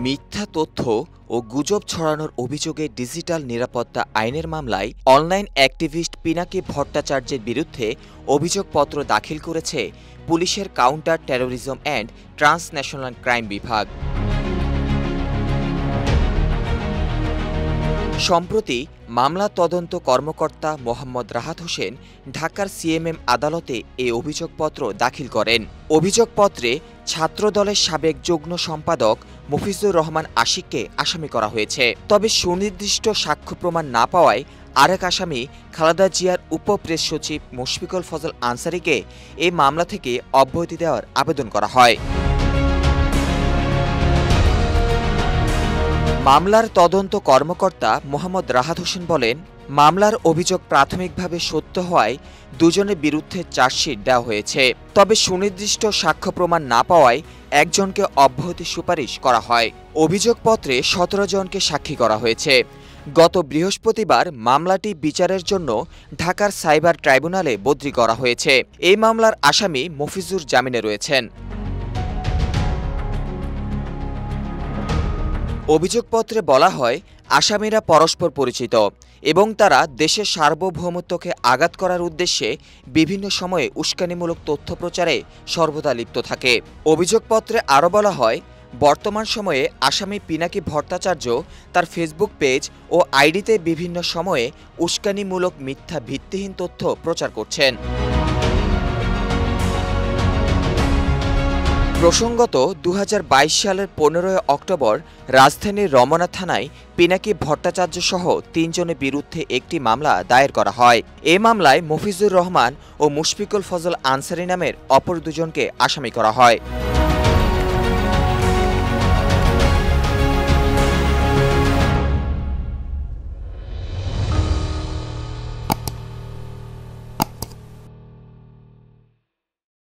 মিথ্যা তথ্য ও গুজব ছড়ানোর অভিযোগে ডিজিটাল নিরাপত্তা আইনের মামলায় অনলাইন অ্যাক্টিভিস্ট পিনাকি ভট্টাচার্যের বিরুদ্ধে অভিযোগপত্র দাখিল করেছে পুলিশের counter terrorism and transnational crime বিভাগ। সম্প্রতি মামলা তদন্ত কর্মকর্তা মোহাম্মদ রাহাত হোসেন ঢাকার সিএমএম আদালতে এই অভিযোগপত্র দাখিল করেন। অভিযোগপত্রে ছাত্রদলের সাবেক যুগ্ম সম্পাদক মফিজুর রহমান আশিককে আসামি করা হয়েছে। তবে সুনির্দিষ্ট সাক্ষ্য প্রমাণ না পাওয়ায় আরেক আসামি খালেদা জিয়ার উপ প্রেস সচিব মুশফিকুল ফজল আনসারীকে এই মামলা থেকে অব্যাহতি দেওয়ার আবেদন করা হয়। মামলার তদন্ত কর্মকর্তা মোহাম্মদ রাহাত হোসেন বলেন, মামলার অভিযোগ প্রাথমিকভাবে সত্য হওয়ায় দুজনের বিরুদ্ধে চার্জশিট দেওয়া হয়েছে। তবে সুনির্দিষ্ট সাক্ষ্য প্রমাণ না পাওয়ায় একজনকে অব্যাহতি সুপারিশ করা হয়। অভিযোগপত্রে ১৭ জনকে সাক্ষী করা হয়েছে। গত বৃহস্পতিবার মামলাটি বিচারের জন্য ঢাকার সাইবার ট্রাইব্যুনালে বদলি করা হয়েছে। এই মামলার আসামি মফিজুর জামিনে রয়েছেন। অভিযোগপত্রে বলা হয়, আসামিরা পরস্পর পরিচিত এবং তারা দেশের সার্বভৌমত্বকে আঘাত করার উদ্দেশ্যে বিভিন্ন সময়ে উস্কানিমূলক তথ্য প্রচারে সর্বদা লিপ্ত থাকে। অভিযোগপত্রে আরও বলা হয়, বর্তমান সময়ে আসামি পিনাকি ভট্টাচার্য তার ফেসবুক পেজ ও আইডিতে বিভিন্ন সময়ে উস্কানিমূলক মিথ্যা ভিত্তিহীন তথ্য প্রচার করছেন। প্রসঙ্গত ২০২২ সালের ১৫ অক্টোবর রাজধানীর রমনা থানায় পিনাকি ভট্টাচার্য সহ ৩ জনের বিরুদ্ধে একটি মামলা দায়ের করা হয়। এ মামলায় মফিজুর রহমান ও মুশফিকুল ফজল আনসারী নামের অপর দুজনকে আসামি করা হয়।